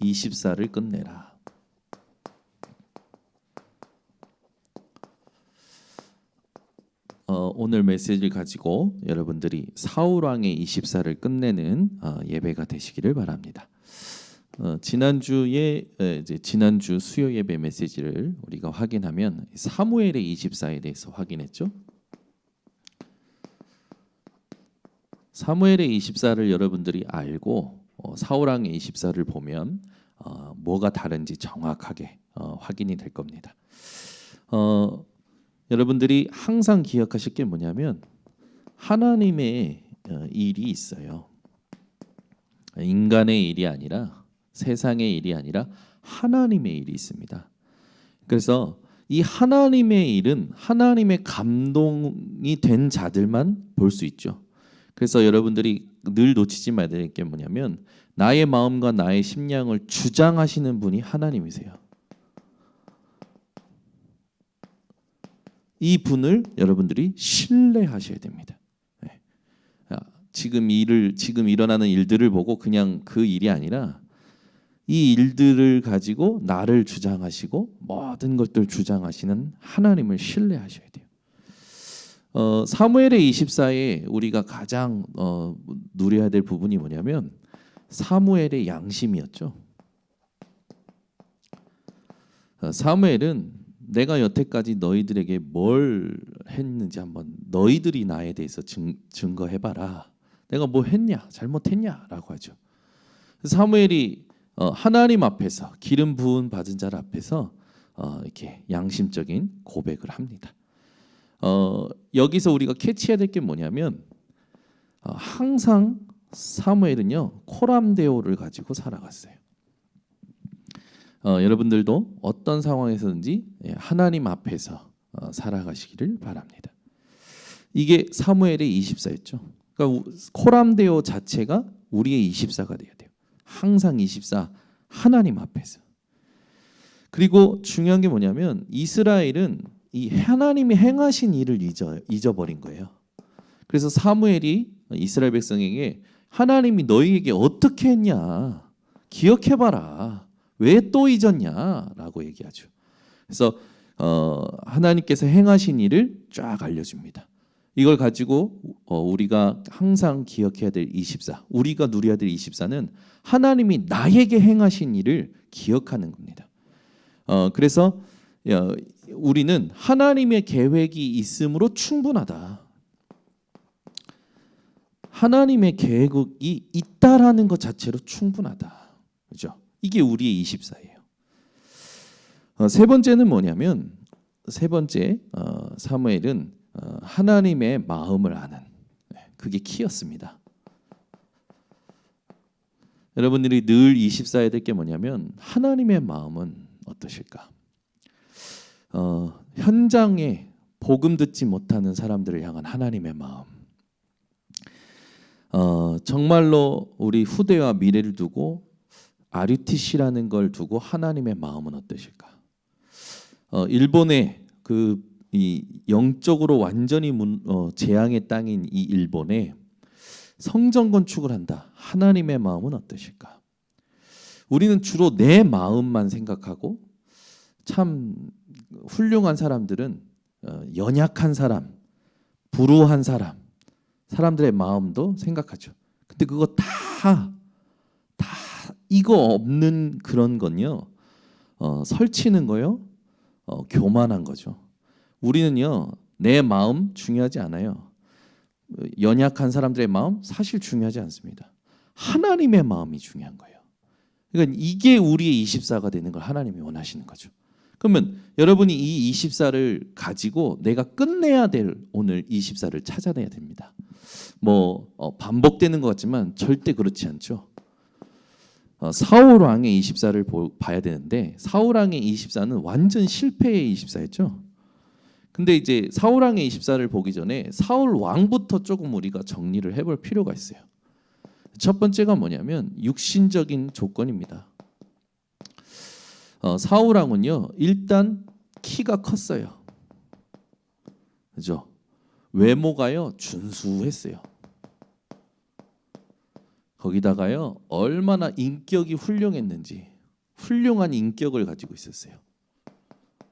24를 끝내라. 오늘 메시지를 가지고 여러분들이 사울 왕의 24를 끝내는 예배가 되시기를 바랍니다. 지난주 수요 예배 메시지를 우리가 확인하면 사무엘의 24에 대해서 확인했죠. 사무엘의 24를 여러분들이 알고 사울 왕의 24를 보면 뭐가 다른지 정확하게 확인이 될 겁니다. 여러분들이 항상 기억하실 게 뭐냐면 하나님의 일이 있어요. 인간의 일이 아니라 세상의 일이 아니라 하나님의 일이 있습니다. 그래서 이 하나님의 일은 하나님의 감동이 된 자들만 볼 수 있죠. 그래서 여러분들이 늘 놓치지 말아야 될 게 뭐냐면 나의 마음과 나의 심령을 주장하시는 분이 하나님이세요. 이 분을 여러분들이 신뢰하셔야 됩니다. 지금 일어나는 일들을 보고 그냥 그 일이 아니라 이 일들을 가지고 나를 주장하시고 모든 것들 주장하시는 하나님을 신뢰하셔야 돼요. 사무엘의 24에 우리가 가장 누려야 될 부분이 뭐냐면 사무엘의 양심이었죠. 사무엘은 내가 여태까지 너희들에게 뭘 했는지 한번 너희들이 나에 대해서 증거해봐라. 내가 뭐 했냐, 잘못했냐라고 하죠. 사무엘이 하나님 앞에서 기름 부은 받은 자 앞에서 이렇게 양심적인 고백을 합니다. 여기서 우리가 캐치해야 될 게 뭐냐면 항상 사무엘은요 코람데오를 가지고 살아갔어요. 여러분들도 어떤 상황에서든지 하나님 앞에서 살아가시기를 바랍니다. 이게 사무엘의 24였죠. 그러니까 코람데오 자체가 우리의 24가 돼야 돼요. 항상 24 하나님 앞에서. 그리고 중요한 게 뭐냐면 이스라엘은 이 하나님이 행하신 일을 잊어버린 거예요. 그래서 사무엘이 이스라엘 백성에게 하나님이 너희에게 어떻게 했냐 기억해봐라. 왜 또 잊었냐라고 얘기하죠. 그래서 하나님께서 행하신 일을 쫙 알려줍니다. 이걸 가지고 우리가 항상 기억해야 될 24, 우리가 누려야 될 24는 하나님이 나에게 행하신 일을 기억하는 겁니다. 그래서 우리는 하나님의 계획이 있음으로 충분하다. 하나님의 계획이 있다라는 것 자체로 충분하다. 그렇죠? 이게 우리의 24예요. 세 번째는 뭐냐면 사무엘은 하나님의 마음을 아는 그게 키였습니다. 여러분들이 늘 24해야 될 게 뭐냐면 하나님의 마음은 어떠실까? 현장에 복음 듣지 못하는 사람들을 향한 하나님의 마음. 정말로 우리 후대와 미래를 두고 RUTC라는 걸 두고 하나님의 마음은 어떠실까? 일본의 이 영적으로 완전히 재앙의 땅인 이 일본에 성전 건축을 한다. 하나님의 마음은 어떠실까? 우리는 주로 내 마음만 생각하고 참 훌륭한 사람들은 연약한 사람, 불우한 사람들의 마음도 생각하죠. 근데 그거 다 이거 없는 그런 건요. 설치는 거요. 교만한 거죠. 우리는요. 내 마음 중요하지 않아요. 연약한 사람들의 마음 사실 중요하지 않습니다. 하나님의 마음이 중요한 거예요. 그러니까 이게 우리의 24가 되는 걸 하나님이 원하시는 거죠. 그러면 여러분이 이 24를 가지고 내가 끝내야 될 오늘 24를 찾아내야 됩니다. 반복되는 것 같지만 절대 그렇지 않죠. 사울 왕의 24를 봐야 되는데 사울 왕의 24는 완전 실패의 24였죠. 근데 이제 사울 왕의 24를 보기 전에 사울 왕부터 조금 우리가 정리를 해볼 필요가 있어요. 첫 번째가 뭐냐면 육신적인 조건입니다. 사울 왕은요 일단 키가 컸어요. 그죠? 외모가요 준수했어요. 거기다가요 얼마나 인격이 훌륭했는지 훌륭한 인격을 가지고 있었어요.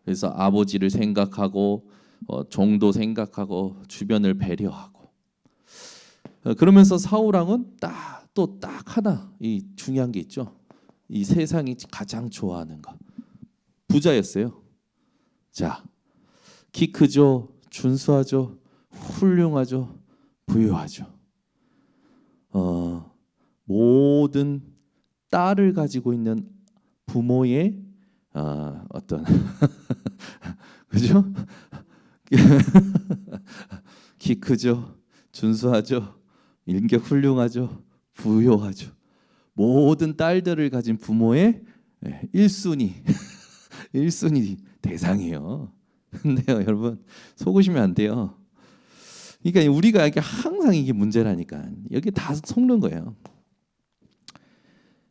그래서 아버지를 생각하고 종도 생각하고 주변을 배려하고 그러면서 사울 왕은 딱 하나 이 중요한 게 있죠. 이 세상이 가장 좋아하는 거 부자였어요. 자, 키 크죠, 준수하죠, 훌륭하죠, 부유하죠. 모든 딸을 가지고 있는 부모의 어떤 그죠? 키 크죠, 준수하죠, 인격 훌륭하죠, 부유하죠. 모든 딸들을 가진 부모의 1순위 1순위 대상이에요. 근데요, 여러분 속으시면 안 돼요. 그러니까 우리가 이게 항상 이게 문제라니까. 여기 다 속는 거예요.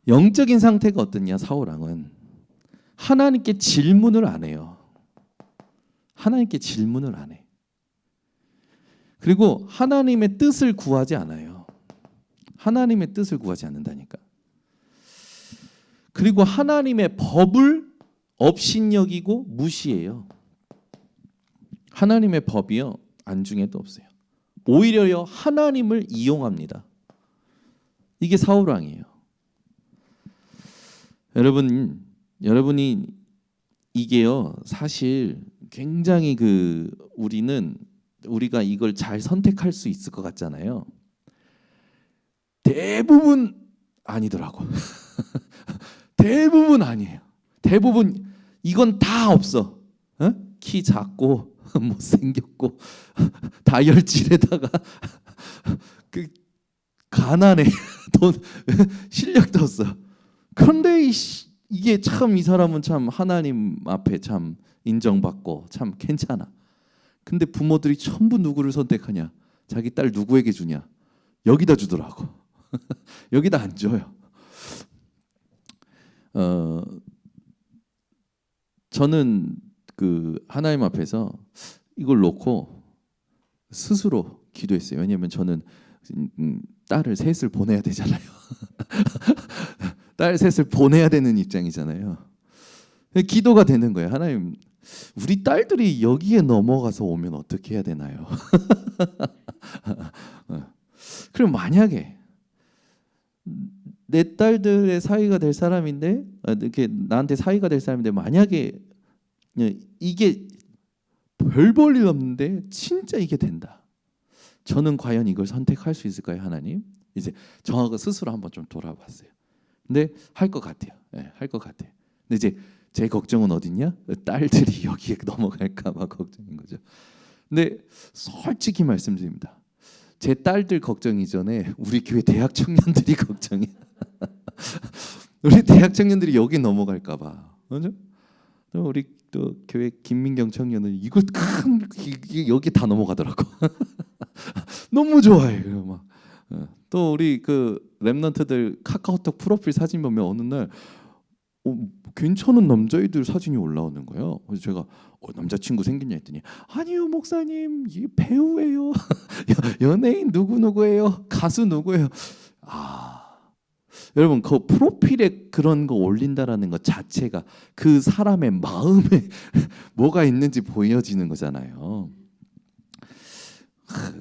영적인 상태가 어떠냐? 사울 왕은 하나님께 질문을 안 해요. 하나님께 질문을 안 해. 그리고 하나님의 뜻을 구하지 않아요. 하나님의 뜻을 구하지 않는다니까. 그리고 하나님의 법을 업신여기고 무시해요. 하나님의 법이요 안중에도 없어요. 오히려요 하나님을 이용합니다. 이게 사울 왕이에요. 여러분이 이게요 사실 굉장히 우리가 이걸 잘 선택할 수 있을 것 같잖아요. 대부분 아니더라고. 대부분 아니에요. 대부분 이건 다 없어. 키 작고 못생겼고 다혈질에다가 그 가난해. 돈 실력도 없어. 그런데 이게 참 이 사람은 참 하나님 앞에 참 인정받고 참 괜찮아. 근데 부모들이 전부 누구를 선택하냐? 자기 딸 누구에게 주냐? 여기다 주더라고. 여기다 안 줘요. 저는 하나님 앞에서 이걸 놓고 스스로 기도했어요. 왜냐하면 저는 딸을 셋을 보내야 되잖아요. 딸 셋을 보내야 되는 입장이잖아요. 기도가 되는 거예요. 하나님, 우리 딸들이 여기에 넘어가서 오면 어떻게 해야 되나요? 그럼 만약에 내 딸들의 사위가 될 사람인데 이렇게 나한테 사위가 될 사람인데 만약에 이게 별 볼 일 없는데 진짜 이게 된다. 저는 과연 이걸 선택할 수 있을까요, 하나님? 이제 저하고 스스로 한번 좀 돌아봤어요. 근데 할 것 같아요. 네, 할 것 같아요. 근데 이제 제 걱정은 어딨냐? 딸들이 여기에 넘어갈까 봐 걱정인 거죠. 근데 솔직히 말씀드립니다. 제 딸들 걱정 이전에 우리 교회 대학 청년들이 걱정이야. 우리 대학 청년들이 여기 넘어갈까 봐. 그죠? 우리 또 교회 김민경 청년은 이거 여기 다 넘어가더라고. 너무 좋아해. 막. 또 우리 랩런트들 카카오톡 프로필 사진 보면 어느 날 괜찮은 남자애들 사진이 올라오는 거예요. 그래서 제가 남자친구 생겼냐 했더니 아니요 목사님 이 배우예요. 연예인 누구예요? 가수 누구예요? 여러분 그 프로필에 그런 거 올린다라는 것 자체가 그 사람의 마음에 뭐가 있는지 보여지는 거잖아요.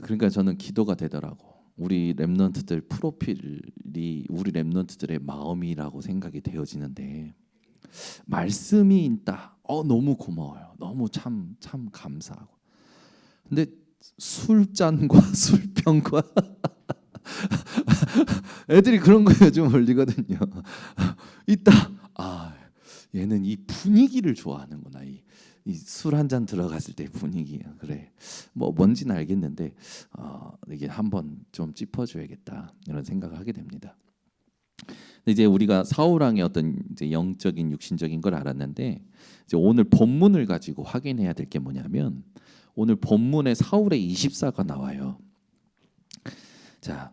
그러니까 저는 기도가 되더라고. 우리 랩런트들 프로필이 우리 랩런트들의 마음이라고 생각이 되어지는데 말씀이 있다. 너무 고마워요. 너무 참 감사하고. 근데 술잔과 술병과 애들이 그런 거 요즘 올리거든요. 있다. 얘는 이 분위기를 좋아하는구나. 이 술 한 잔 들어갔을 때 분위기. 그래. 뭐 뭔지는 알겠는데 이게 한번 좀 짚어줘야겠다 이런 생각을 하게 됩니다. 이제 우리가 사울 왕의 어떤 이제 영적인 육신적인 걸 알았는데 이제 오늘 본문을 가지고 확인해야 될 게 뭐냐면 오늘 본문에 사울의 24가 나와요. 자,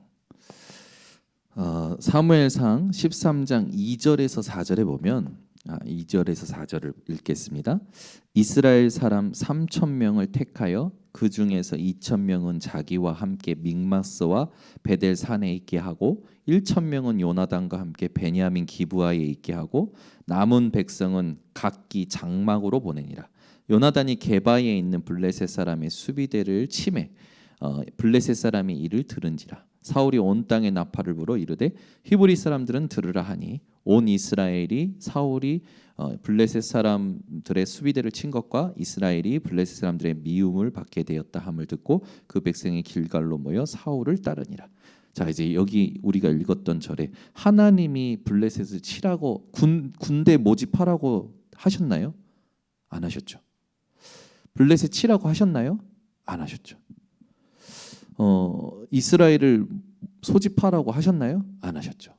사무엘상 13장 2절에서 4절에 보면 2절에서 4절을 읽겠습니다. 이스라엘 사람 3,000명을 택하여 그 중에서 2,000명은 자기와 함께 믹마스와 베델 산에 있게 하고 1,000명은 요나단과 함께 베냐민 기브아에 있게 하고 남은 백성은 각기 장막으로 보내니라. 요나단이 게바에 있는 블레셋 사람의 수비대를 치매 블레셋 사람이 이를 들은지라. 사울이 온 땅에 나팔을 불어 이르되 히브리 사람들은 들으라 하니 온 이스라엘이 사울이 블레셋 사람들의 수비대를 친 것과 이스라엘이 블레셋 사람들의 미움을 받게 되었다 함을 듣고 그 백성이 길갈로 모여 사울을 따르니라. 자, 이제 여기 우리가 읽었던 절에 하나님이 블레셋을 치라고 군대 모집하라고 하셨나요? 안 하셨죠. 블레셋 치라고 하셨나요? 안 하셨죠. 이스라엘을 소집하라고 하셨나요? 안 하셨죠.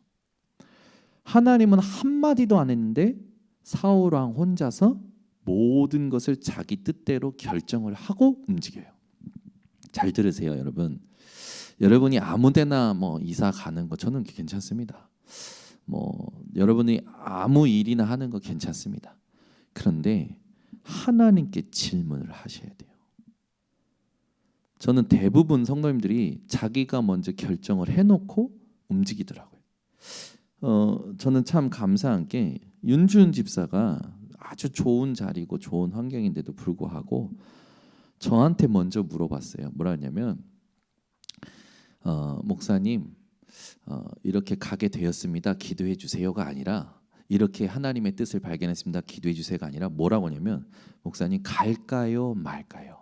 하나님은 한마디도 안 했는데 사울 왕 혼자서 모든 것을 자기 뜻대로 결정을 하고 움직여요. 잘 들으세요, 여러분. 여러분이 아무데나 이사 가는 거 저는 괜찮습니다. 여러분이 아무 일이나 하는 거 괜찮습니다. 그런데 하나님께 질문을 하셔야 돼요. 저는 대부분 성도님들이 자기가 먼저 결정을 해놓고 움직이더라고요. 저는 참 감사한 게 윤주은 집사가 아주 좋은 자리고 좋은 환경인데도 불구하고 저한테 먼저 물어봤어요. 뭐라 했냐면 목사님 이렇게 가게 되었습니다. 기도해 주세요가 아니라 이렇게 하나님의 뜻을 발견했습니다. 기도해 주세요가 아니라 뭐라고 하냐면 목사님 갈까요 말까요?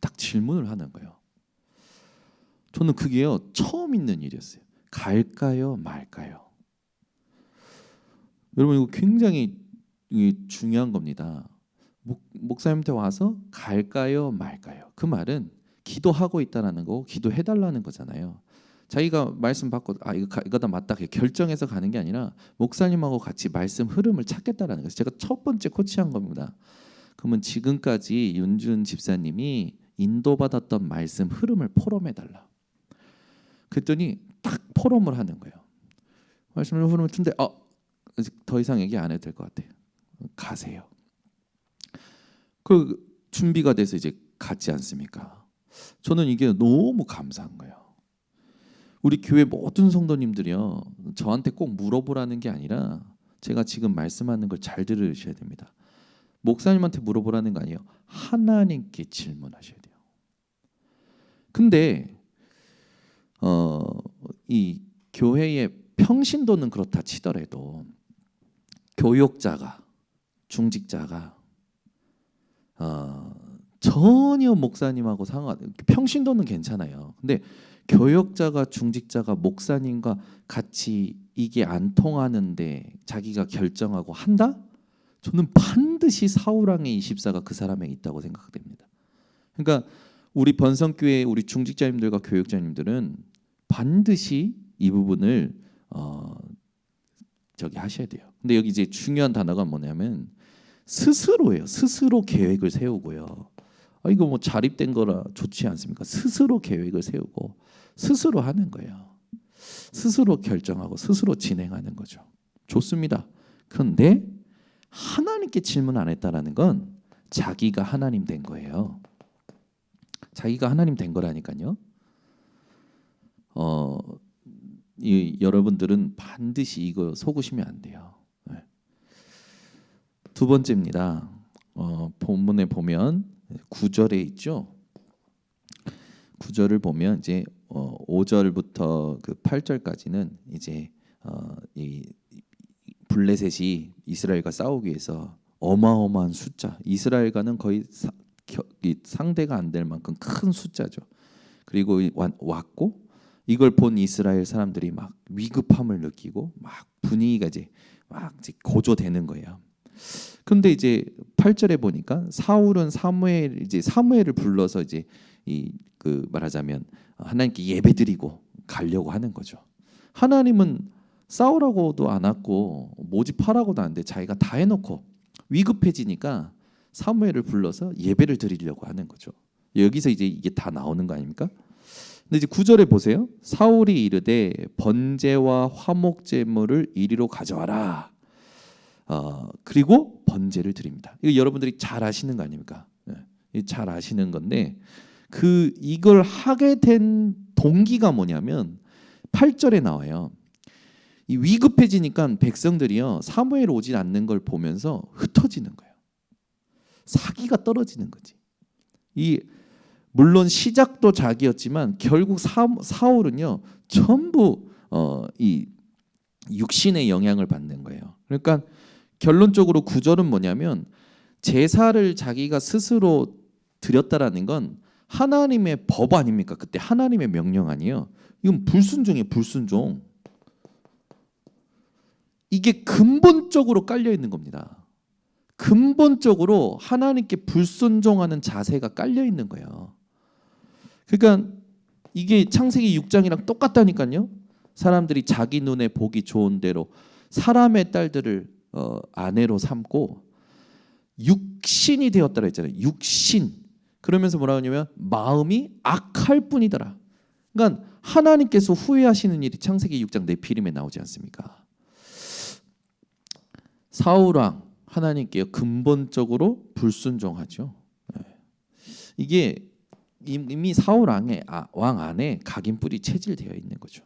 딱 질문을 하는 거예요. 저는 그게요 처음 있는 일이었어요. 갈까요 말까요? 여러분 이거 굉장히 중요한 겁니다. 목사님한테 와서 갈까요 말까요? 그 말은 기도하고 있다라는 거고 기도해달라는 거잖아요. 자기가 말씀 받고 이거다 맞다 결정해서 가는 게 아니라 목사님하고 같이 말씀 흐름을 찾겠다라는 거예요. 제가 첫 번째 코치한 겁니다. 그러면 지금까지 윤준 집사님이 인도받았던 말씀 흐름을 포럼해달라. 그랬더니 딱 포럼을 하는 거예요. 말씀 흐름을 tun데 더 이상 얘기 안 해도 될 것 같아요. 가세요. 그 준비가 돼서 이제 갔지 않습니까? 저는 이게 너무 감사한 거예요. 우리 교회 모든 성도님들이요 저한테 꼭 물어보라는 게 아니라 제가 지금 말씀하는 걸 잘 들으셔야 됩니다. 목사님한테 물어보라는 거 아니에요. 하나님께 질문하셔야 돼요. 근데 이 교회의 평신도는 그렇다 치더라도 교역자가 중직자가 전혀 목사님하고 평신도는 괜찮아요. 근데 교역자가 중직자가 목사님과 같이 이게 안 통하는데 자기가 결정하고 한다? 저는 반드시 사울왕의 24가 그 사람에 있다고 생각됩니다. 그러니까 우리 번성교회 우리 중직자님들과 교역자님들은 반드시 이 부분을 하셔야 돼요. 근데 여기 이제 중요한 단어가 뭐냐면 스스로예요. 스스로 계획을 세우고요. 이거 자립된 거라 좋지 않습니까? 스스로 계획을 세우고 스스로 하는 거예요. 스스로 결정하고 스스로 진행하는 거죠. 좋습니다. 그런데 하나님께 질문 안 했다라는 건 자기가 하나님 된 거예요. 자기가 하나님 된 거라니까요. 여러분들은 반드시 이거 속으시면 안 돼요. 네. 두 번째입니다. 본문에 보면 9절에 있죠. 9절을 보면 이제 5절부터 그 8절까지는 이제 이 블레셋이 이스라엘과 싸우기 위해서 어마어마한 숫자, 이스라엘과는 거의 상대가 안 될 만큼 큰 숫자죠. 그리고 왔고 이걸 본 이스라엘 사람들이 막 위급함을 느끼고 막 분위기가 이제 고조되는 거예요. 근데 이제 8절에 보니까 사울은 사무엘을 불러서 이제 말하자면 하나님께 예배드리고 가려고 하는 거죠. 하나님은 싸우라고도 안 왔고 모집하라고도 안 돼. 자기가 다 해놓고 위급해지니까 사무엘을 불러서 예배를 드리려고 하는 거죠. 여기서 이제 이게 다 나오는 거 아닙니까? 근데 이제 9절에 보세요. 사울이 이르되 번제와 화목 제물을 이리로 가져와라. 그리고 번제를 드립니다. 이거 여러분들이 잘 아시는 거 아닙니까? 잘 아시는 건데 이걸 하게 된 동기가 뭐냐면 8절에 나와요. 이 위급해지니까 백성들이요 사무엘 오지 않는 걸 보면서 흩어지는 거예요. 사기가 떨어지는 거지. 물론 시작도 자기였지만 결국 사울은요 전부 이 육신의 영향을 받는 거예요. 그러니까 결론적으로 구절은 뭐냐면 제사를 자기가 스스로 드렸다라는 건 하나님의 법 아닙니까? 그때 하나님의 명령 아니에요. 이건 불순종이에요. 불순종. 이게 근본적으로 깔려 있는 겁니다. 근본적으로 하나님께 불순종하는 자세가 깔려 있는 거예요. 그러니까 이게 창세기 6장이랑 똑같다니까요. 사람들이 자기 눈에 보기 좋은 대로 사람의 딸들을 아내로 삼고 육신이 되었다라 했잖아요. 육신. 그러면서 뭐라고 하냐면 마음이 악할 뿐이더라. 그러니까 하나님께서 후회하시는 일이 창세기 6장 네피림에 나오지 않습니까? 사울 왕 하나님께 근본적으로 불순종하죠. 이게 이미 사울 왕 안에 각인뿔이 체질되어 있는 거죠.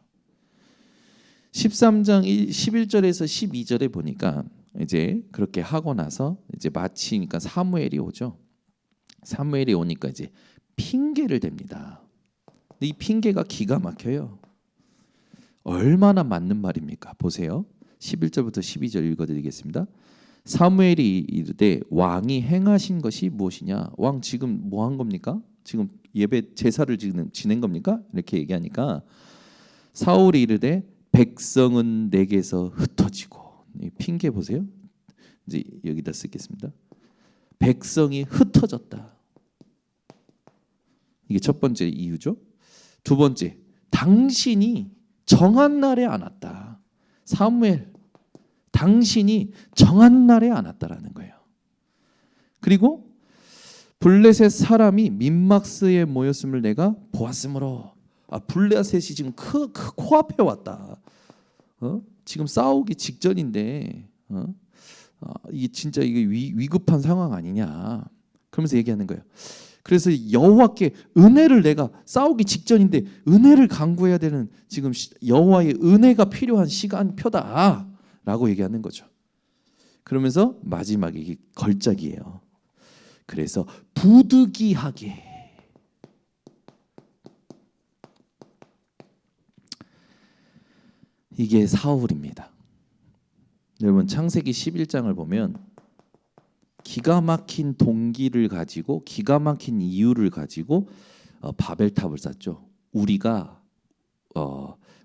13장 11절에서 12절에 보니까 이제 그렇게 하고 나서 이제 마치니까 사무엘이 오죠. 사무엘이 오니까 이제 핑계를 댑니다. 근데 이 핑계가 기가 막혀요. 얼마나 맞는 말입니까? 보세요. 11절부터 12절 읽어드리겠습니다. 사무엘이 이르되 왕이 행하신 것이 무엇이냐? 왕 지금 뭐 한 겁니까? 지금 예배 제사를 지낸 겁니까? 이렇게 얘기하니까 사울이 이르되 백성은 내게서 흩어지고, 핑계 보세요. 이제 여기다 쓰겠습니다. 백성이 흩어졌다. 이게 첫 번째 이유죠. 두 번째, 당신이 정한 날에 안 왔다. 사무엘, 당신이 정한 날에 안 왔다라는 거예요. 그리고 블레셋 사람이 민막스에 모였음을 내가 보았으므로, 블레셋이 지금 코앞에 왔다. 지금 싸우기 직전인데, 이게 진짜 이게 위급한 상황 아니냐? 그러면서 얘기하는 거예요. 그래서 여호와께 은혜를, 내가 싸우기 직전인데 은혜를 간구해야 되는 지금 여호와의 은혜가 필요한 시간표다라고 얘기하는 거죠. 그러면서 마지막에 이게 걸작이에요. 그래서 부득이하게, 이게 사울입니다. 여러분 창세기 11장을 보면 기가 막힌 동기를 가지고 기가 막힌 이유를 가지고 바벨탑을 쌓죠. 우리가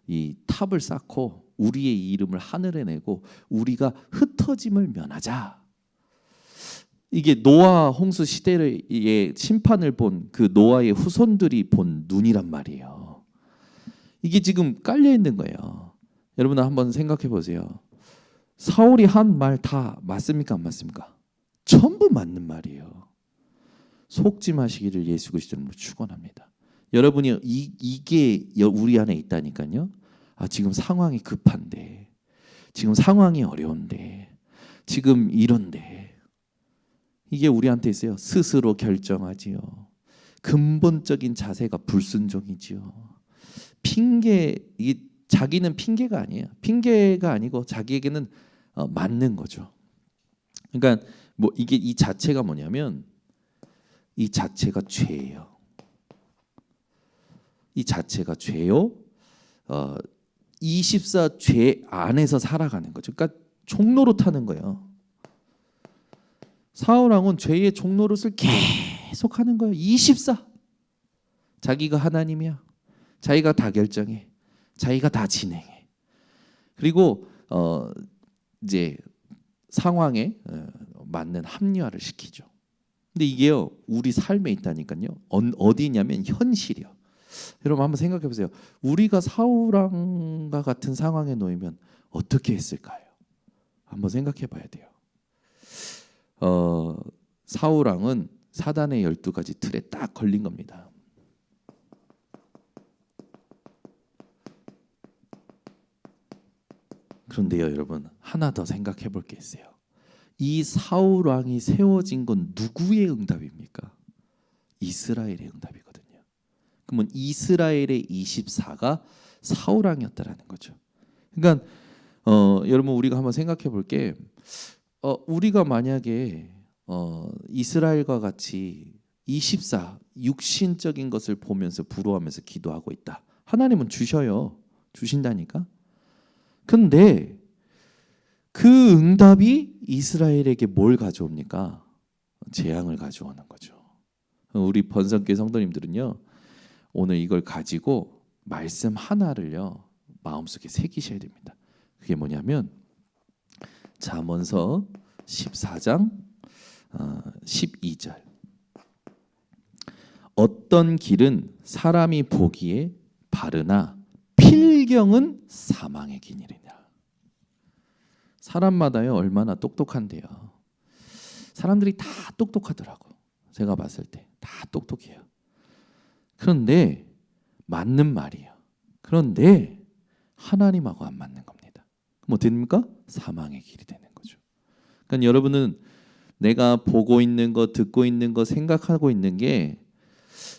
이 탑을 쌓고 우리의 이름을 하늘에 내고 우리가 흩어짐을 면하자. 이게 노아 홍수 시대의 심판을 본 그 노아의 후손들이 본 눈이란 말이에요. 이게 지금 깔려 있는 거예요. 여러분 한번 생각해 보세요. 사울이 한 말 다 맞습니까? 안 맞습니까? 전부 맞는 말이에요. 속지 마시기를 예수 그리스도로 축원합니다. 여러분이 이게 우리 안에 있다니까요. 지금 상황이 급한데, 지금 상황이 어려운데, 지금 이런데, 이게 우리한테 있어요. 스스로 결정하지요. 근본적인 자세가 불순종이지요. 핑계, 이게 자기는 핑계가 아니에요. 핑계가 아니고 자기에게는 맞는 거죠. 그러니까 뭐 이게 이 자체가 뭐냐면 이 자체가 죄예요. 이 자체가 죄요. 24 죄 안에서 살아가는 거죠. 그러니까 종노릇하는 거예요. 사울 왕은 죄의 종노릇을 계속 하는 거예요. 24. 자기가 하나님이야. 자기가 다 결정해. 자기가 다 진행해. 그리고 이제 상황에 맞는 합리화를 시키죠. 근데 이게요 우리 삶에 있다니까요. 어디냐면 현실이요. 여러분 한번 생각해 보세요. 우리가 사울왕과 같은 상황에 놓이면 어떻게 했을까요? 한번 생각해 봐야 돼요. 사울왕은 사단의 12가지 틀에 딱 걸린 겁니다. 그런데요 여러분 하나 더 생각해 볼 게 있어요. 이 사울 왕이 세워진 건 누구의 응답입니까? 이스라엘의 응답이거든요. 그러면 이스라엘의 24가 사울 왕이었다라는 거죠. 그러니까 여러분 우리가 한번 생각해 볼게. 우리가 만약에 이스라엘과 같이 24 육신적인 것을 보면서 부러워하면서 기도하고 있다. 하나님은 주셔요. 주신다니까. 근데 그 응답이 이스라엘에게 뭘 가져옵니까? 재앙을 가져오는 거죠. 우리 번성교회 성도님들은요, 오늘 이걸 가지고 말씀 하나를요 마음속에 새기셔야 됩니다. 그게 뭐냐면 잠언서 14장 12절. 어떤 길은 사람이 보기에 바르나 필경은 사망의 길이냐. 사람마다요 얼마나 똑똑한데요. 사람들이 다 똑똑하더라고. 제가 봤을 때 다 똑똑해요. 그런데 맞는 말이에요. 그런데 하나님하고 안 맞는 겁니다. 그럼 어떻게 됩니까? 사망의 길이 되는 거죠. 그러니까 여러분은 내가 보고 있는 거, 듣고 있는 거, 생각하고 있는 게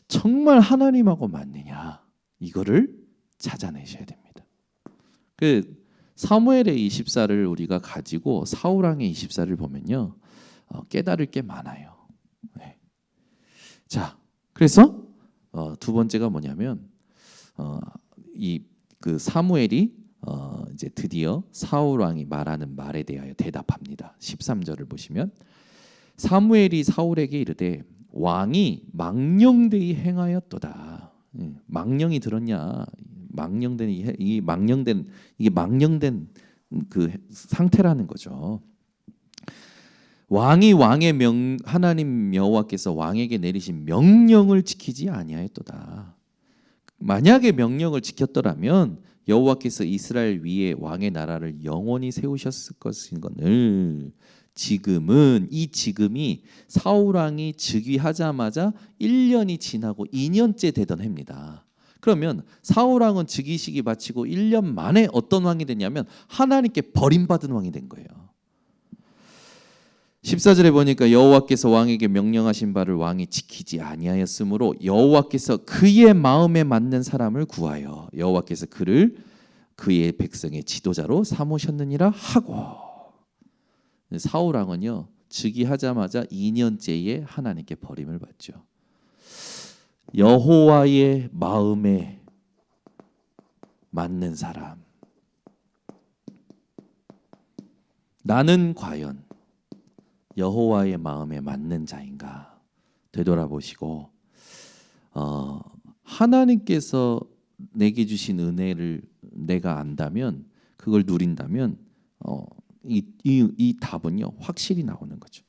정말 하나님하고 맞느냐, 이거를 찾아내셔야 됩니다. 그 사무엘의 24를 우리가 가지고 사울 왕의 24를 보면요 깨달을 게 많아요. 네. 자, 그래서 두 번째가 뭐냐면 이 그 사무엘이 이제 드디어 사울 왕이 말하는 말에 대하여 대답합니다. 13절을 보시면 사무엘이 사울에게 이르되 왕이 망령되이 행하였도다. 망령이 들었냐? 망령된 이게 망령된 그 상태라는 거죠. 왕이 하나님 여호와께서 왕에게 내리신 명령을 지키지 아니하였도다. 만약에 명령을 지켰더라면 여호와께서 이스라엘 위에 왕의 나라를 영원히 세우셨을 것인 것을 지금이 사울 왕이 즉위하자마자 1년이 지나고 2년째 되던 해입니다. 그러면 사울 왕은 즉위식이 마치고 1년 만에 어떤 왕이 됐냐면 하나님께 버림받은 왕이 된 거예요. 14절에 보니까 여호와께서 왕에게 명령하신 바를 왕이 지키지 아니하였으므로 여호와께서 그의 마음에 맞는 사람을 구하여 여호와께서 그를 그의 백성의 지도자로 삼으셨느니라 하고, 사울 왕은요 즉위하자마자 2년째에 하나님께 버림을 받죠. 여호와의 마음에 맞는 사람, 나는 과연 여호와의 마음에 맞는 자인가 되돌아보시고 하나님께서 내게 주신 은혜를 내가 안다면, 그걸 누린다면 이 답은요 확실히 나오는 거죠.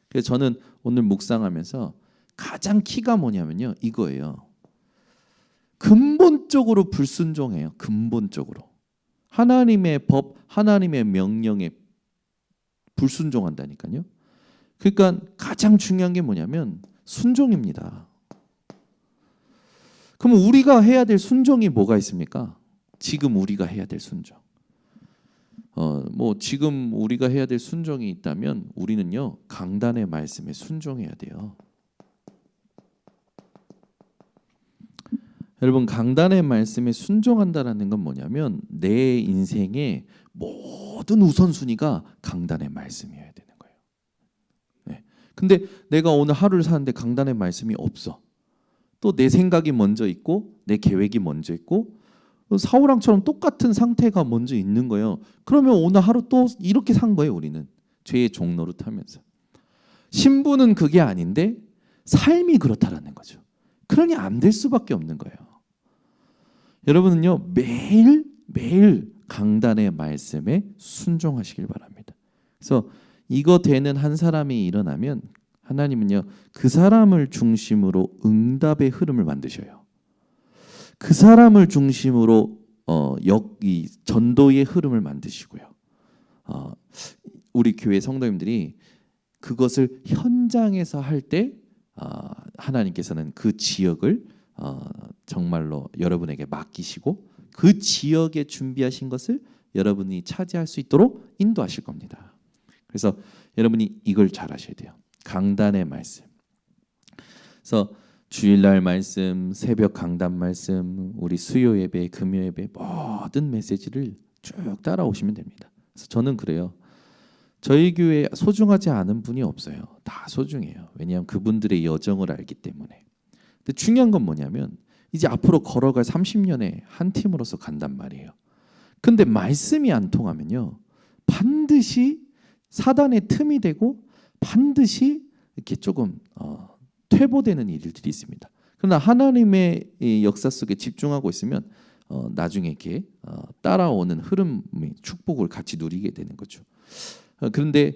그래서 저는 오늘 묵상하면서 가장 키가 뭐냐면요 이거예요. 근본적으로 불순종해요. 근본적으로 하나님의 법, 하나님의 명령에 불순종한다니까요. 그러니까 가장 중요한 게 뭐냐면 순종입니다. 그럼 우리가 해야 될 순종이 뭐가 있습니까? 지금 우리가 해야 될 순종. 지금 우리가 해야 될 순종이 있다면 우리는요 강단의 말씀에 순종해야 돼요. 여러분, 강단의 말씀에 순종한다라는 건 뭐냐면 내 인생의 모든 우선순위가 강단의 말씀이어야 되는 거예요. 네. 근데 내가 오늘 하루를 사는데 강단의 말씀이 없어. 또 내 생각이 먼저 있고 내 계획이 먼저 있고 사울왕처럼 똑같은 상태가 먼저 있는 거예요. 그러면 오늘 하루 또 이렇게 산 거예요. 우리는 죄의 종노릇하면서. 신부는 그게 아닌데 삶이 그렇다라는 거죠. 그러니 안 될 수밖에 없는 거예요. 여러분은요 매일 강단의 말씀에 순종하시길 바랍니다. 그래서 이거 되는 한 사람이 일어나면 하나님은요 그 사람을 중심으로 응답의 흐름을 만드셔요. 그 사람을 중심으로 이 전도의 흐름을 만드시고요. 우리 교회 성도님들이 그것을 현장에서 할 때 하나님께서는 그 지역을 정말로 여러분에게 맡기시고 그 지역에 준비하신 것을 여러분이 차지할 수 있도록 인도하실 겁니다. 그래서 여러분이 이걸 잘 하셔야 돼요. 강단의 말씀. 그래서 주일날 말씀, 새벽 강단 말씀, 우리 수요 예배, 금요 예배 모든 메시지를 쭉 따라오시면 됩니다. 그래서 저는 그래요. 저희 교회에 소중하지 않은 분이 없어요. 다 소중해요. 왜냐하면 그분들의 여정을 알기 때문에. 근데 중요한 건 뭐냐면 이제 앞으로 걸어갈 30년에 한 팀으로서 간단 말이에요. 근데 말씀이 안 통하면요, 반드시 사단의 틈이 되고 반드시 이렇게 조금 퇴보되는 일들이 있습니다. 그러나 하나님의 이 역사 속에 집중하고 있으면 나중에 이렇게 따라오는 흐름의 축복을 같이 누리게 되는 거죠. 그런데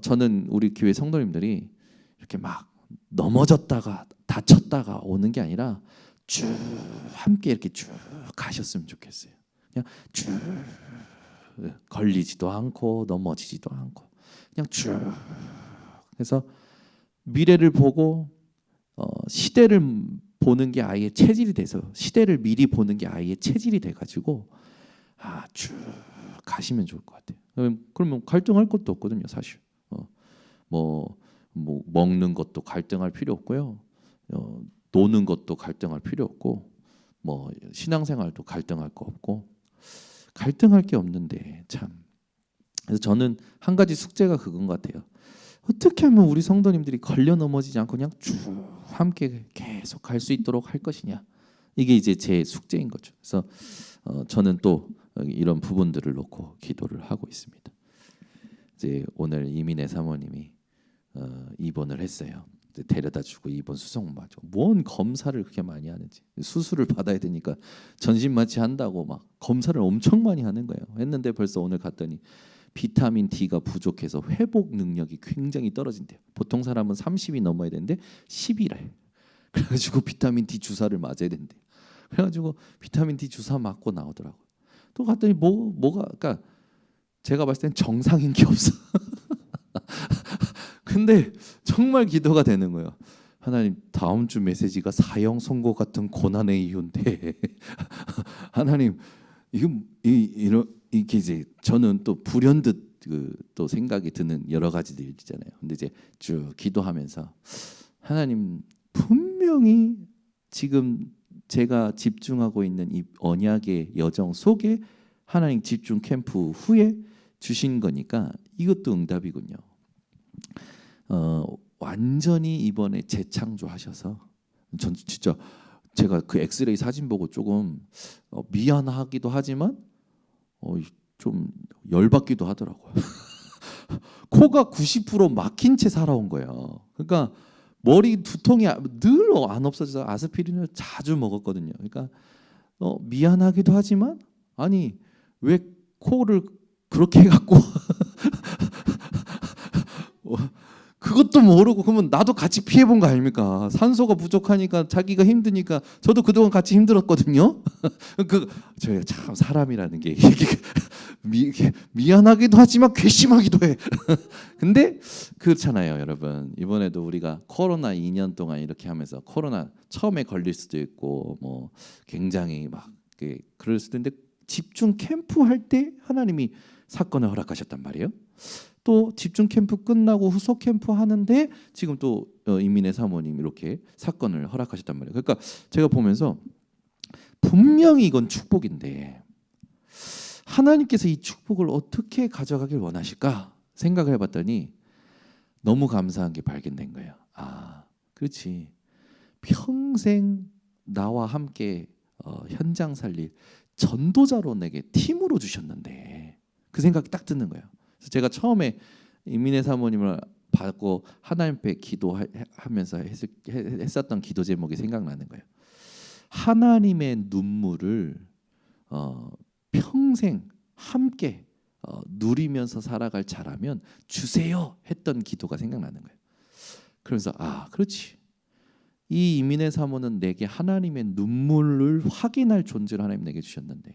저는 우리 교회 성도님들이 이렇게 막 넘어졌다가 다쳤다가 오는 게 아니라 쭉 함께 이렇게 쭉 가셨으면 좋겠어요. 그냥 쭉 걸리지도 않고 넘어지지도 않고 그냥 쭉 해서 미래를 보고 시대를 보는 게 아예 체질이 돼서 시대를 미리 보는 게 아예 체질이 돼가지고 쭉 가시면 좋을 것 같아요. 그러면 갈등할 것도 없거든요, 사실. 뭐 먹는 것도 갈등할 필요 없고요. 노는 것도 갈등할 필요 없고, 뭐 신앙생활도 갈등할 거 없고, 갈등할 게 없는데 참. 그래서 저는 한 가지 숙제가 그건 것 같아요. 어떻게 하면 우리 성도님들이 걸려 넘어지지 않고 그냥 쭉 함께 계속 갈 수 있도록 할 것이냐. 이게 이제 제 숙제인 거죠. 그래서 저는 또 이런 부분들을 놓고 기도를 하고 있습니다. 이제 오늘 이민혜 사모님이 입원을 했어요. 데려다주고 입원 수속 맞아. 뭔 검사를 그렇게 많이 하는지. 수술을 받아야 되니까 전신 마취한다고 막 검사를 엄청 많이 하는 거예요. 했는데 벌써 오늘 갔더니 비타민 D가 부족해서 회복 능력이 굉장히 떨어진대요. 보통 사람은 30이 넘어야 되는데 10이래. 그래가지고 비타민 D 주사를 맞아야 된대. 그래가지고 비타민 D 주사 맞고 나오더라고. 또 갔더니 뭐가 그러니까 제가 봤을 땐 정상인 게 없어. 근데 정말 기도가 되는 거예요. 하나님, 다음 주 메시지가 사형 선고 같은 고난의 이유인데 하나님, 이게 이제 저는 또 불현듯 또 생각이 드는 여러 가지들 있잖아요. 근데 이제 쭉 기도하면서 하나님, 분명히 지금 제가 집중하고 있는 이 언약의 여정 속에 하나님 집중 캠프 후에 주신 거니까 이것도 응답이군요. 완전히 이번에 재창조하셔서 전 진짜 제가 그 엑스레이 사진 보고 조금 미안하기도 하지만 좀 열받기도 하더라고요. 코가 90% 막힌 채 살아온 거예요. 그러니까 머리 두통이 늘 안 없어져서 아스피린을 자주 먹었거든요. 그러니까 미안하기도 하지만 아니 왜 코를 그렇게 해갖고 그것도 모르고 그러면 나도 같이 피해본 거 아닙니까? 산소가 부족하니까 자기가 힘드니까 저도 그동안 같이 힘들었거든요. 저희가 참 사람이라는 게 미안하기도 하지만 괘씸하기도 해. 근데 그렇잖아요, 여러분. 이번에도 우리가 코로나 2년 동안 이렇게 하면서 코로나 처음에 걸릴 수도 있고 뭐 굉장히 막 그럴 수도 있는데 집중 캠프 할 때 하나님이 사건을 허락하셨단 말이에요. 또 집중 캠프 끝나고 후속 캠프 하는데 지금 또 이민혜 사모님 이렇게 사건을 허락하셨단 말이에요. 그러니까 제가 보면서 분명히 이건 축복인데 하나님께서 이 축복을 어떻게 가져가길 원하실까 생각을 해봤더니 너무 감사한 게 발견된 거예요. 그렇지. 평생 나와 함께 현장 살릴 전도자로 내게 팀으로 주셨는데 그 생각이 딱 드는 거예요. 그래서 제가 처음에 이민혜 사모님을 받고 하나님 앞에 기도하면서 했었던 기도 제목이 생각나는 거예요. 하나님의 눈물을 평생 함께 누리면서 살아갈 자라면 주세요 했던 기도가 생각나는 거예요. 그래서 그렇지. 이 이민혜 사모는 내게 하나님의 눈물을 확인할 존재를 하나님 내게 주셨는데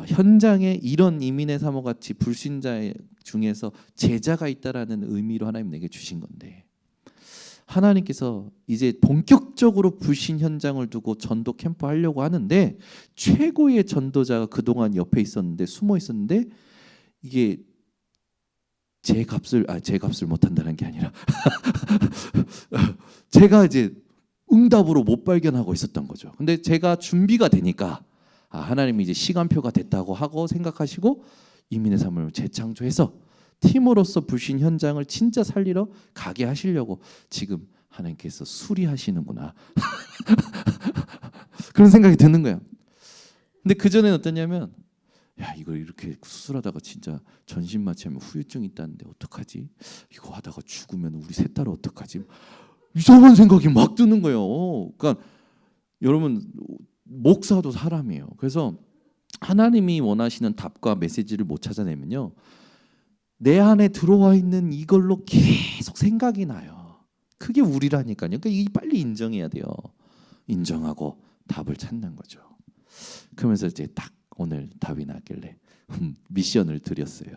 현장에 이런 이민혜 사모 같이 불신자 중에서 제자가 있다라는 의미로 하나님 내게 주신 건데 하나님께서 이제 본격적으로 불신 현장을 두고 전도 캠프 하려고 하는데 최고의 전도자가 그동안 옆에 있었는데 숨어 있었는데 이게 제 값을 못 한다는 게 아니라 제가 이제 응답으로 못 발견하고 있었던 거죠. 근데 제가 준비가 되니까 하나님이 이제 시간표가 됐다고 하고 생각하시고 이민의 삶을 재창조해서 팀으로서 불신 현장을 진짜 살리러 가게 하시려고 지금 하나님께서 수리하시는구나. 그런 생각이 드는 거예요. 근데 그전에는 어떠냐면 야 이걸 이렇게 수술하다가 진짜 전신 마취하면 후유증이 있다는데 어떡하지? 이거 하다가 죽으면 우리 셋 딸은 어떡하지? 이상한 생각이 막 드는 거예요. 그러니까 여러분 목사도 사람이에요. 그래서 하나님이 원하시는 답과 메시지를 못 찾아내면요. 내 안에 들어와 있는 이걸로 계속 생각이 나요. 그게 우리라니까요. 그러니까 이 빨리 인정해야 돼요. 인정하고 답을 찾는 거죠. 그러면서 이제 딱 오늘 답이 나길래 미션을 드렸어요.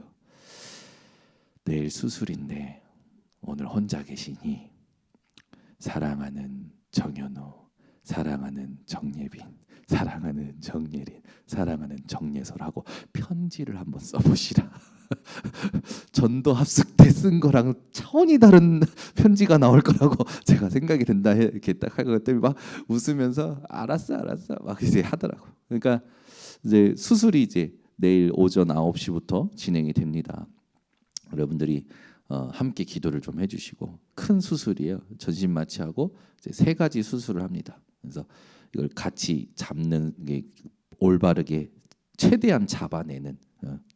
내일 수술인데 오늘 혼자 계시니 사랑하는 정현우, 사랑하는 정예빈, 사랑하는 정예린, 사랑하는 정예설하고 편지를 한번 써보시라. 전도 합숙 때 쓴 거랑 차원이 다른 편지가 나올 거라고 제가 생각이 된다 이렇게 딱 하고 그랬더니 막 웃으면서 알았어 막 이제 하더라고. 그러니까 이제 수술이 이제 내일 오전 9시부터 진행이 됩니다. 여러분들이 함께 기도를 좀 해주시고 큰 수술이에요. 전신 마취하고 이제 3가지 수술을 합니다. 그래서 이걸 같이 잡는 게 올바르게 최대한 잡아내는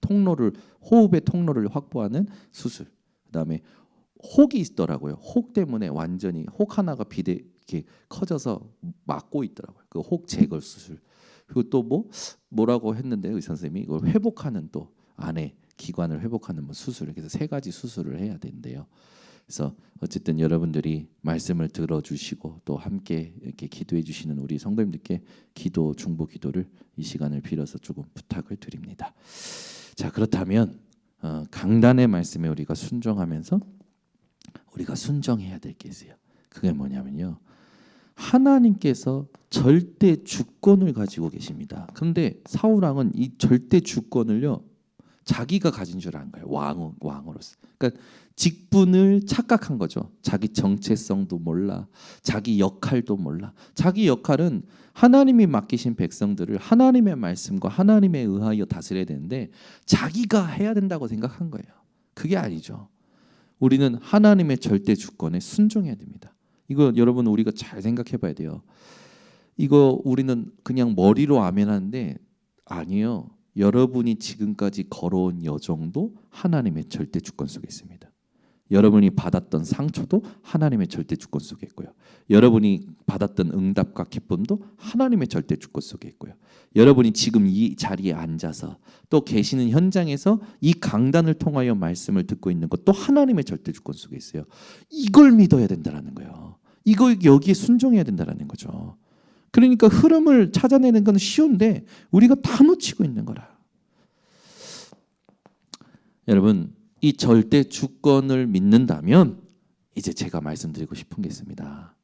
통로를 호흡의 통로를 확보하는 수술. 그다음에 혹이 있더라고요. 혹 때문에 완전히 혹 하나가 비대 이렇게 커져서 막고 있더라고요. 그 혹 제거 수술. 그리고 또 뭐라고 했는데 의사 선생님이 이걸 회복하는 또 안에 기관을 회복하는 수술. 그래서 3가지 수술을 해야 된대요. 그래서 어쨌든 여러분들이 말씀을 들어주시고 또 함께 이렇게 기도해 주시는 우리 성도님들께 기도 중보 기도를 이 시간을 빌어서 조금 부탁을 드립니다. 자 그렇다면 강단의 말씀에 우리가 순종하면서 우리가 순종해야 될 게 있어요. 그게 뭐냐면요. 하나님께서 절대 주권을 가지고 계십니다. 그런데 사울왕은 이 절대 주권을요. 자기가 가진 줄 안 거예요. 왕으로서. 그러니까 직분을 착각한 거죠. 자기 정체성도 몰라. 자기 역할도 몰라. 자기 역할은 하나님이 맡기신 백성들을 하나님의 말씀과 하나님에 의하여 다스려야 되는데 자기가 해야 된다고 생각한 거예요. 그게 아니죠. 우리는 하나님의 절대 주권에 순종해야 됩니다. 이거 여러분 우리가 잘 생각해 봐야 돼요. 이거 우리는 그냥 머리로 아멘하는데 아니에요. 여러분이 지금까지 걸어온 여정도 하나님의 절대 주권 속에 있습니다. 여러분이 받았던 상처도 하나님의 절대 주권 속에 있고요. 여러분이 받았던 응답과 기쁨도 하나님의 절대 주권 속에 있고요. 여러분이 지금 이 자리에 앉아서 또 계시는 현장에서 이 강단을 통하여 말씀을 듣고 있는 것도 하나님의 절대 주권 속에 있어요. 이걸 믿어야 된다는 거예요. 이거 여기에 순종해야 된다는 거죠. 그러니까 흐름을 찾아내는 건 쉬운데 우리가 다 놓치고 있는 거라. 여러분 이 절대 주권을 믿는다면 이제 제가 말씀드리고 싶은 게 있습니다.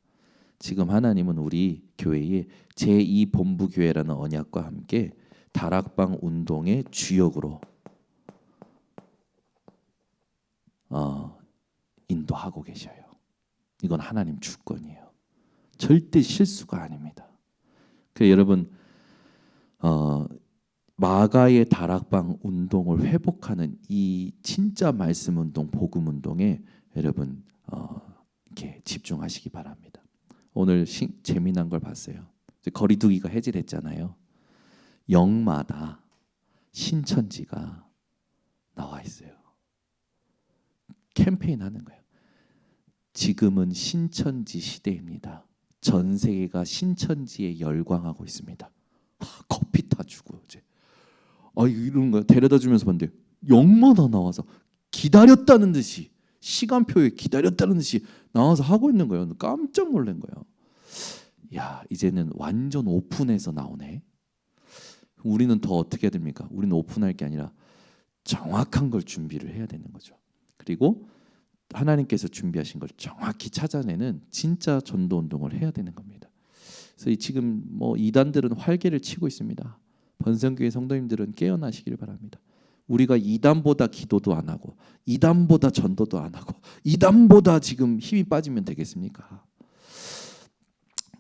지금 하나님은 우리 교회의 제2본부교회라는 언약과 함께 다락방 운동의 주역으로 인도하고 계셔요. 이건 하나님 주권이에요. 절대 실수가 아닙니다. 그래서 여러분 마가의 다락방 운동을 회복하는 이 진짜 말씀 운동, 복음 운동에 여러분 이렇게 집중하시기 바랍니다. 오늘 재미난 걸 봤어요. 거리두기가 해제됐잖아요. 영마다 신천지가 나와 있어요. 캠페인 하는 거예요. 지금은 신천지 시대입니다. 전 세계가 신천지에 열광하고 있습니다. 커피 타주고 이제 이런 거 데려다 주면서 봤는데 영마다 나와서 기다렸다는 듯이 시간표에 기다렸다는 듯이 나와서 하고 있는 거예요. 깜짝 놀란 거예요. 야 이제는 완전 오픈해서 나오네. 우리는 더 어떻게 해야 됩니까? 우리는 오픈할 게 아니라 정확한 걸 준비를 해야 되는 거죠. 그리고 하나님께서 준비하신 걸 정확히 찾아내는 진짜 전도 운동을 해야 되는 겁니다. 그래서 지금 이단들은 활개를 치고 있습니다. 번성교회 성도님들은 깨어나시기를 바랍니다. 우리가 이단보다 기도도 안 하고 이단보다 전도도 안 하고 이단보다 지금 힘이 빠지면 되겠습니까?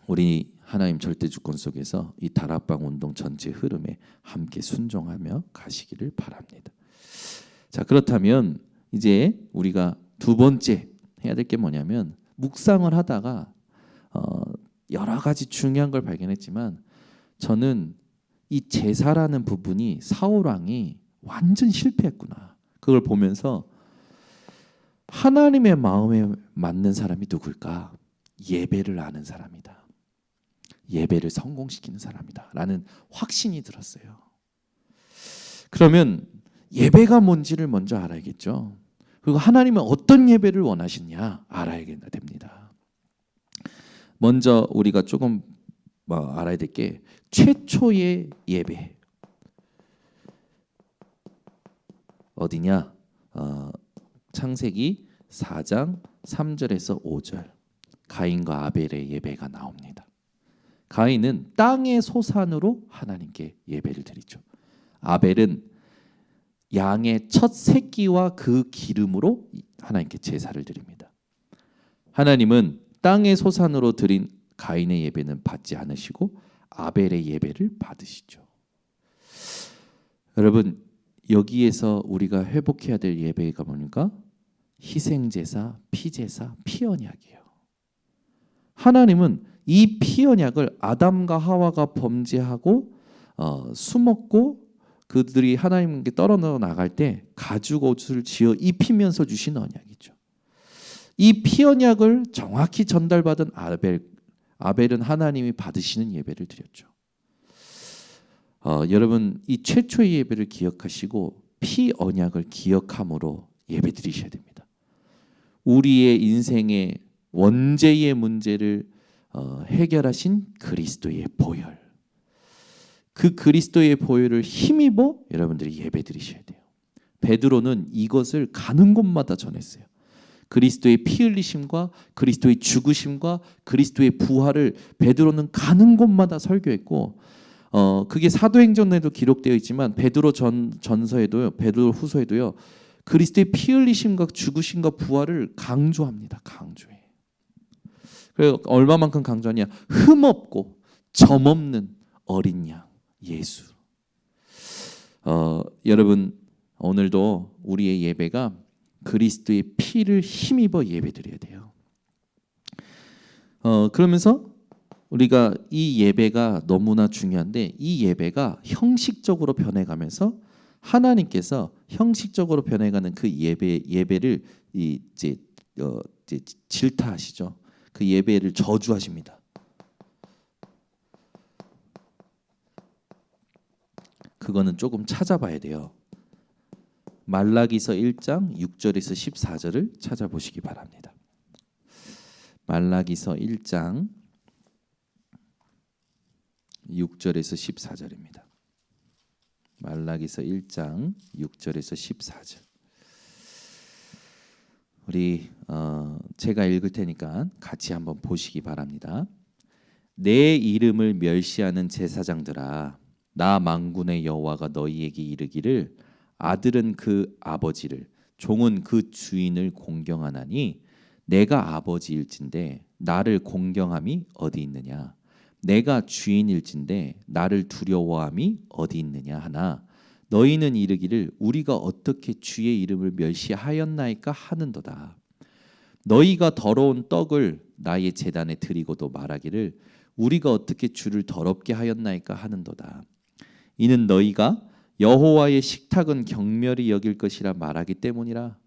우리 하나님 절대 주권 속에서 이 다락방 운동 전체 흐름에 함께 순종하며 가시기를 바랍니다. 자, 그렇다면 이제 우리가 두 번째 해야 될 게 뭐냐면, 묵상을 하다가 여러 가지 중요한 걸 발견했지만, 저는 이 제사라는 부분이 사울 왕이 완전 실패했구나, 그걸 보면서 하나님의 마음에 맞는 사람이 누굴까? 예배를 아는 사람이다. 예배를 성공시키는 사람이다 라는 확신이 들었어요. 그러면 예배가 뭔지를 먼저 알아야겠죠. 그리고 하나님은 어떤 예배를 원하시냐 알아야 됩니다. 먼저 우리가 조금 알아야 될 게, 최초의 예배 어디냐? 창세기 4장 3절에서 5절, 가인과 아벨의 예배가 나옵니다. 가인은 땅의 소산으로 하나님께 예배를 드리죠. 아벨은 양의 첫 새끼와 그 기름으로 하나님께 제사를 드립니다. 하나님은 땅의 소산으로 드린 가인의 예배는 받지 않으시고 아벨의 예배를 받으시죠. 여러분, 여기에서 우리가 회복해야 될 예배가 뭡니까? 희생제사, 피제사, 피언약이에요. 하나님은 이 피언약을 아담과 하와가 범죄하고 수먹고 그들이 하나님께 떨어져 나갈 때 가죽 옷을 지어 입히면서 주신 언약이죠. 이 피언약을 정확히 전달받은 아벨은 하나님이 받으시는 예배를 드렸죠. 여러분, 이 최초의 예배를 기억하시고 피언약을 기억함으로 예배 드리셔야 됩니다. 우리의 인생의 원죄의 문제를 해결하신 그리스도의 보혈, 그 그리스도의 보혈을 힘입어 여러분들이 예배 드리셔야 돼요. 베드로는 이것을 가는 곳마다 전했어요. 그리스도의 피 흘리심과 그리스도의 죽으심과 그리스도의 부활을 베드로는 가는 곳마다 설교했고, 그게 사도행전에도 기록되어 있지만 베드로 전서에도요, 베드로 후서에도요, 그리스도의 피 흘리심과 죽으심과 부활을 강조합니다. 강조해. 그래서 얼마만큼 강조하냐? 흠없고 점없는 어린 양 예수. 여러분, 오늘도 우리의 예배가 그리스도의 피를 힘입어 예배드려야 돼요. 그러면서 우리가 이 예배가 너무나 중요한데, 이 예배가 형식적으로 변해가면서 하나님께서 형식적으로 변해가는 그 예배를 이제 질타하시죠. 그 예배를 저주하십니다. 그거는 조금 찾아봐야 돼요. 말라기서 1장 6절에서 14절을 찾아보시기 바랍니다. 말라기서 1장 6절에서 14절입니다. 말라기서 1장 6절에서 14절. 우리 제가 읽을 테니까 같이 한번 보시기 바랍니다. 내 이름을 멸시하는 제사장들아, 나 만군의 여호와가 너희에게 이르기를, 아들은 그 아버지를, 종은 그 주인을 공경하나니 내가 아버지일진데 나를 공경함이 어디 있느냐? 내가 주인일진데 나를 두려워함이 어디 있느냐 하나, 너희는 이르기를 우리가 어떻게 주의 이름을 멸시하였나이까 하는도다. 너희가 더러운 떡을 나의 제단에 드리고도 말하기를 우리가 어떻게 주를 더럽게 하였나이까 하는도다. 이는 너희가 여호와의 식탁은 경멸히 여길 것이라 말하기 때문이라.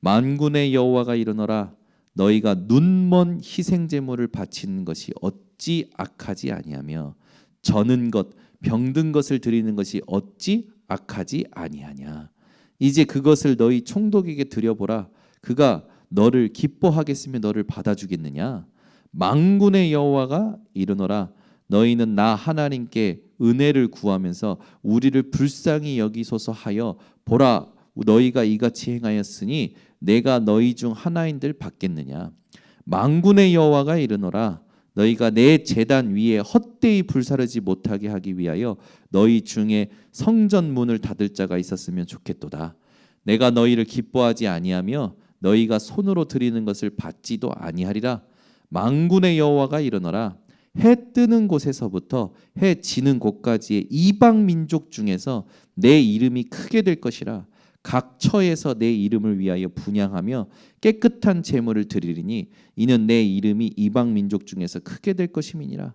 만군의 여호와가 이르노라, 너희가 눈먼 희생 제물을 바치는 것이 어찌 악하지 아니하며 저는 것 병든 것을 드리는 것이 어찌 악하지 아니하냐. 이제 그것을 너희 총독에게 드려보라. 그가 너를 기뻐하겠으며 너를 받아주겠느냐. 만군의 여호와가 이르노라, 너희는 나 하나님께 은혜를 구하면서 우리를 불쌍히 여기소서 하여 보라, 너희가 이같이 행하였으니 내가 너희 중 하나인들 받겠느냐. 만군의 여호와가 이르노라, 너희가 내 제단 위에 헛되이 불사르지 못하게 하기 위하여 너희 중에 성전 문을 닫을 자가 있었으면 좋겠도다. 내가 너희를 기뻐하지 아니하며 너희가 손으로 드리는 것을 받지도 아니하리라. 만군의 여호와가 이르노라, 해 뜨는 곳에서부터 해 지는 곳까지의 이방 민족 중에서 내 이름이 크게 될 것이라. 각 처에서 내 이름을 위하여 분향하며 깨끗한 제물을 드리리니 이는 내 이름이 이방 민족 중에서 크게 될 것임이니라.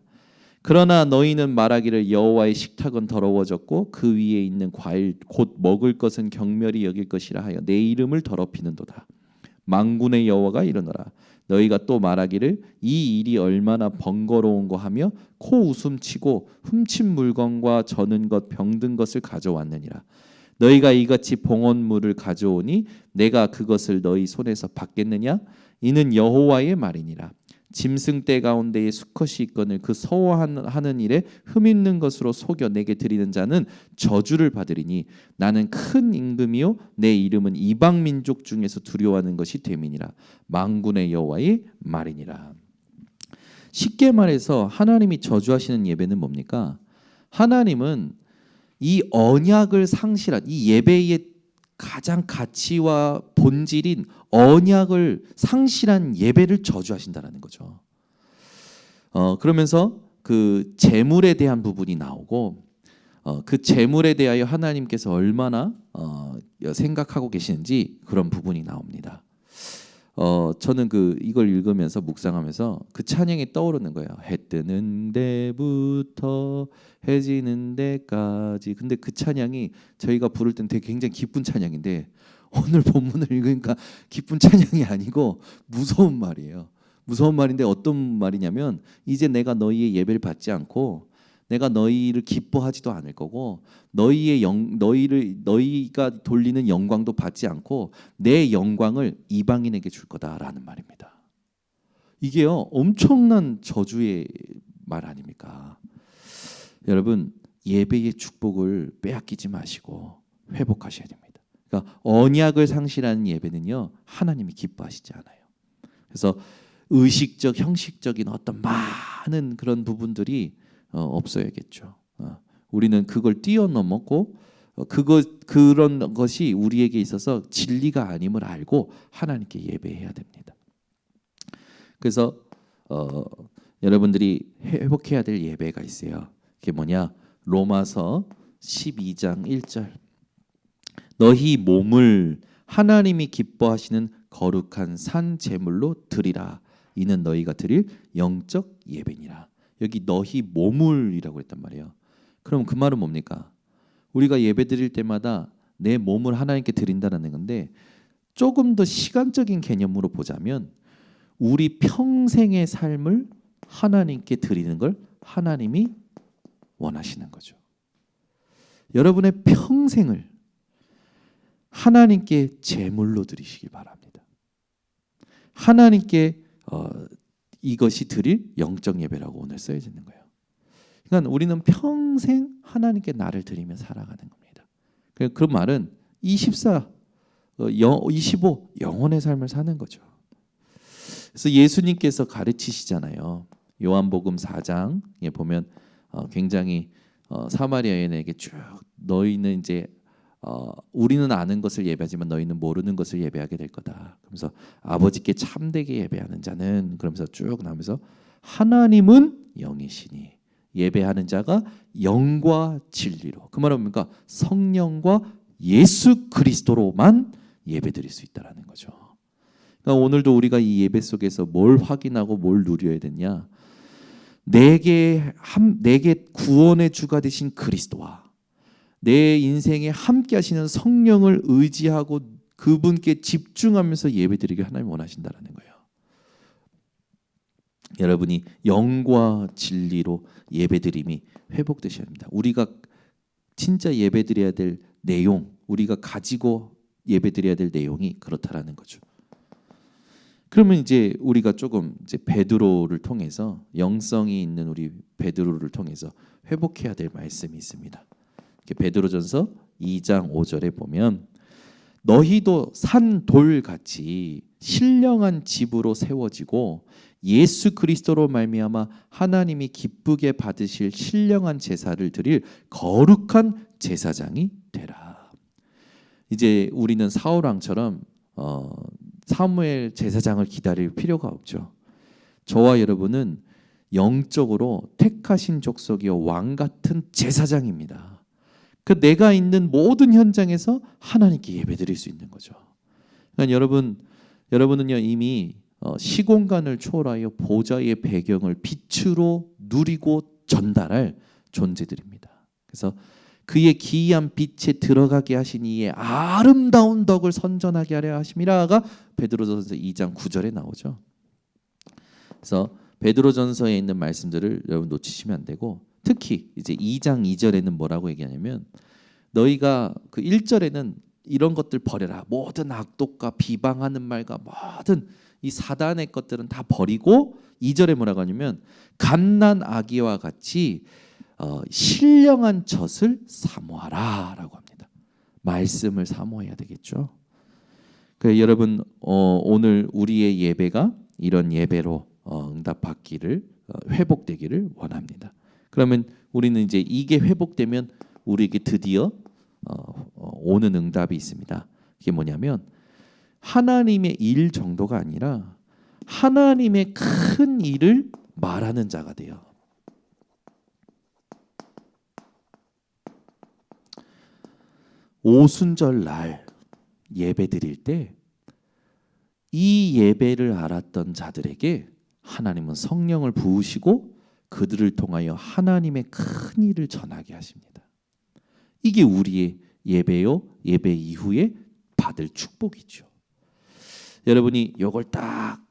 그러나 너희는 말하기를 여호와의 식탁은 더러워졌고 그 위에 있는 과일 곧 먹을 것은 경멸히 여길 것이라 하여 내 이름을 더럽히는도다. 만군의 여호와가 이르노라. 너희가 또 말하기를 이 일이 얼마나 번거로운고 하며 코 웃음치고 훔친 물건과 저는 것 병든 것을 가져왔느니라. 너희가 이같이 봉헌물을 가져오니 내가 그것을 너희 손에서 받겠느냐? 이는 여호와의 말이니라. 짐승 떼 가운데에 수컷이 있거늘 그 서워하는 일에 흠있는 것으로 속여 내게 드리는 자는 저주를 받으리니 나는 큰 임금이요 내 이름은 이방 민족 중에서 두려워하는 것이 됨이니라. 만군의 여호와의 말이니라. 쉽게 말해서 하나님이 저주하시는 예배는 뭡니까? 하나님은 이 언약을 상실한 이 예배의 가장 가치와 본질인 언약을 상실한 예배를 저주하신다라는 거죠. 그러면서 그 재물에 대한 부분이 나오고 그 재물에 대하여 하나님께서 얼마나 생각하고 계시는지 그런 부분이 나옵니다. 저는 이걸 읽으면서 묵상하면서 그 찬양이 떠오르는 거예요. 해 뜨는 데부터 해 지는 데까지. 근데 그 찬양이 저희가 부를 땐 되게 굉장히 기쁜 찬양인데 오늘 본문을 읽으니까 기쁜 찬양이 아니고 무서운 말이에요. 무서운 말인데 어떤 말이냐면 이제 내가 너희의 예배를 받지 않고 내가 너희를 기뻐하지도 않을 거고 너희가 돌리는 영광도 받지 않고 내 영광을 이방인에게 줄 거다라는 말입니다. 이게요 엄청난 저주의 말 아닙니까? 여러분 예배의 축복을 빼앗기지 마시고 회복하셔야 됩니다. 그러니까 언약을 상실하는 예배는요 하나님이 기뻐하시지 않아요. 그래서 의식적, 형식적인 어떤 많은 그런 부분들이 없어야겠죠. 우리는 그걸 뛰어넘었고 그런 것이 우리에게 있어서 진리가 아님을 알고 하나님께 예배해야 됩니다. 그래서 여러분들이 회복해야 될 예배가 있어요. 그게 뭐냐? 로마서 12장 1절. 너희 몸을 하나님이 기뻐하시는 거룩한 산 제물로 드리라. 이는 너희가 드릴 영적 예배니라. 여기 너희 몸을이라고 했단 말이에요. 그럼 그 말은 뭡니까? 우리가 예배 드릴 때마다 내 몸을 하나님께 드린다는 건데 조금 더 시간적인 개념으로 보자면 우리 평생의 삶을 하나님께 드리는 걸 하나님이 원하시는 거죠. 여러분의 평생을 하나님께 제물로 드리시기 바랍니다. 하나님께 이것이 드릴 영적 예배라고 오늘 써야되는 거예요. 그러니까 우리는 평생 하나님께 나를 드리며 살아가는 겁니다. 그 말은 24, 25 영혼의 삶을 사는 거죠. 그래서 예수님께서 가르치시잖아요. 요한복음 4장에 보면 굉장히 사마리아 여인에게 쭉 너희는 이제 우리는 아는 것을 예배하지만 너희는 모르는 것을 예배하게 될 거다. 그러면서 아버지께 참되게 예배하는 자는 그러면서 쭉 나오면서 하나님은 영이시니 예배하는 자가 영과 진리로 그 말은 뭡니까? 성령과 예수 그리스도로만 예배드릴 수 있다라는 거죠. 그러니까 오늘도 우리가 이 예배 속에서 뭘 확인하고 뭘 누려야 되냐? 내게 구원의 주가 되신 그리스도와 내 인생에 함께 하시는 성령을 의지하고 그분께 집중하면서 예배드리길 하나님 원하신다라는 거예요. 여러분이 영과 진리로 예배드림이 회복되셔야 합니다. 우리가 진짜 예배드려야 될 내용, 우리가 가지고 예배드려야 될 내용이 그렇다라는 거죠. 그러면 이제 우리가 조금 이제 베드로를 통해서 영성이 있는 우리 베드로를 통해서 회복해야 될 말씀이 있습니다. 베드로전서 2장 5절에 보면 너희도 산 돌같이 신령한 집으로 세워지고 예수 그리스도로 말미암아 하나님이 기쁘게 받으실 신령한 제사를 드릴 거룩한 제사장이 되라. 이제 우리는 사울 왕처럼 사무엘 제사장을 기다릴 필요가 없죠. 저와 여러분은 영적으로 택하신 족속이요 왕 같은 제사장입니다. 그 내가 있는 모든 현장에서 하나님께 예배드릴 수 있는 거죠. 그러니까 여러분은요 이미 시공간을 초월하여 보좌의 배경을 빛으로 누리고 전달할 존재들입니다. 그래서 그의 기이한 빛에 들어가게 하신 이의 아름다운 덕을 선전하게 하려 하심이라가 베드로전서 2장 9절에 나오죠. 그래서 베드로전서에 있는 말씀들을 여러분 놓치시면 안 되고, 특히 이제 2장 2절에는 뭐라고 얘기하냐면 너희가 그 1절에는 이런 것들 버려라. 모든 악독과 비방하는 말과 모든 이 사단의 것들은 다 버리고 2절에 뭐라고 하냐면 갓난 아기와 같이 신령한 젖을 사모하라라고 합니다. 말씀을 사모해야 되겠죠. 그래서 여러분 오늘 우리의 예배가 이런 예배로 응답받기를 회복되기를 원합니다. 그러면 우리는 이제 이게 회복되면 우리에게 드디어 오는 응답이 있습니다. 이게 뭐냐면 하나님의 일 정도가 아니라 하나님의 큰 일을 말하는 자가 돼요. 오순절 날 예배 드릴 때 이 예배를 알았던 자들에게 하나님은 성령을 부으시고 그들을 통하여 하나님의 큰 일을 전하게 하십니다. 이게 우리의 예배요, 예배 이후에 받을 축복이죠. 여러분이 이걸 딱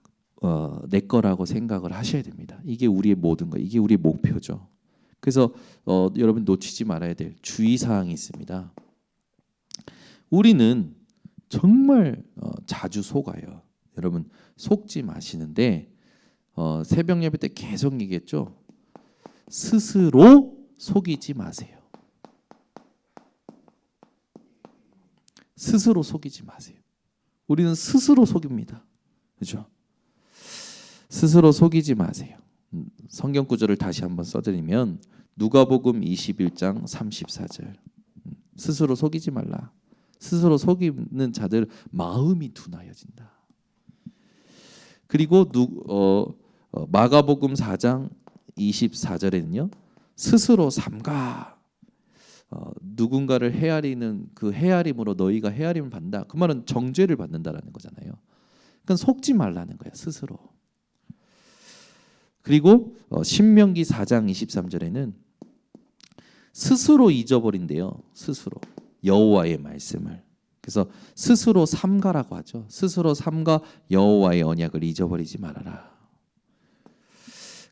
내 거라고 생각을 하셔야 됩니다. 이게 우리의 모든 거, 이게 우리의 목표죠. 그래서 여러분 놓치지 말아야 될 주의사항이 있습니다. 우리는 정말 자주 속아요. 여러분 속지 마시는데 새벽 예배 때 계속 얘기했죠. 스스로 속이지 마세요. 스스로 속이지 마세요. 우리는 스스로 속입니다. 그렇죠? 스스로 속이지 마세요. 성경 구절을 다시 한번 써드리면 누가복음 21장 34절. 스스로 속이지 말라. 스스로 속이는 자들 마음이 둔하여진다. 그리고 마가복음 4장 24절에는요. 스스로 삼가 누군가를 헤아리는 그 헤아림으로 너희가 헤아림을 받는다. 그 말은 정죄를 받는다라는 거잖아요. 그러니까 속지 말라는 거야, 스스로. 그리고 신명기 4장 23절에는 스스로 잊어버린대요. 스스로 여호와의 말씀을. 그래서 스스로 삼가라고 하죠. 스스로 삼가 여호와의 언약을 잊어버리지 말아라.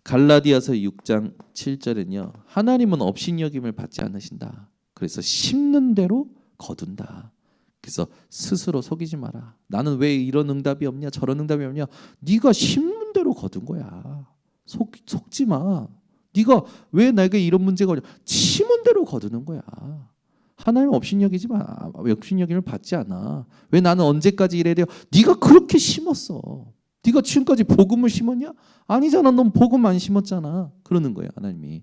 갈라디아서 6장 7절은요. 하나님은 업신여김을 받지 않으신다. 그래서 심는 대로 거둔다. 그래서 스스로 속이지 마라. 나는 왜 이런 응답이 없냐, 저런 응답이 없냐. 네가 심는 대로 거둔 거야. 속지 마. 네가 왜 나에게 이런 문제가 오냐. 심은 대로 거두는 거야. 하나님 업신여김을 받지 않아. 왜 나는 언제까지 이래야 돼요? 네가 그렇게 심었어. 네가 지금까지 복음을 심었냐? 아니잖아. 넌 복음 안 심었잖아. 그러는 거예요, 하나님이.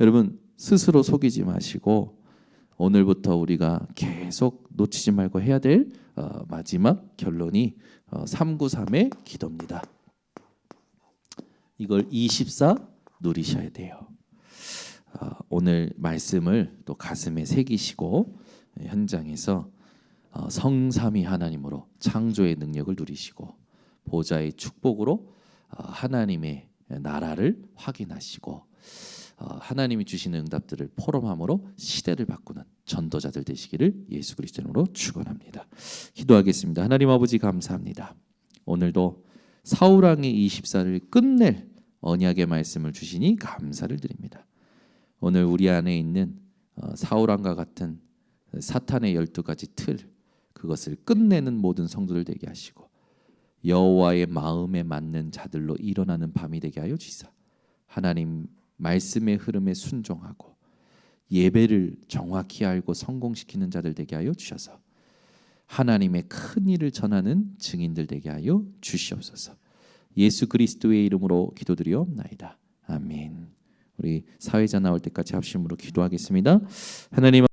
여러분 스스로 속이지 마시고 오늘부터 우리가 계속 놓치지 말고 해야 될 마지막 결론이 393의 기도입니다. 이걸 24 누리셔야 돼요. 오늘 말씀을 또 가슴에 새기시고 현장에서 성삼위 하나님으로 창조의 능력을 누리시고 보좌의 축복으로 하나님의 나라를 확인하시고 하나님이 주시는 응답들을 포럼함으로 시대를 바꾸는 전도자들 되시기를 예수 그리스도 이름으로 축원합니다. 기도하겠습니다. 하나님 아버지 감사합니다. 오늘도 사울왕의 24를 끝낼 언약의 말씀을 주시니 감사를 드립니다. 오늘 우리 안에 있는 사울왕과 같은 사탄의 12가지 틀, 그것을 끝내는 모든 성도들 되게 하시고 여호와의 마음에 맞는 자들로 일어나는 밤이 되게 하여 주시사 하나님 말씀의 흐름에 순종하고 예배를 정확히 알고 성공시키는 자들 되게 하여 주셔서 하나님의 큰 일을 전하는 증인들 되게 하여 주시옵소서. 예수 그리스도의 이름으로 기도드리옵나이다. 아멘. 우리 사회자 나올 때까지 합심으로 기도하겠습니다. 하나님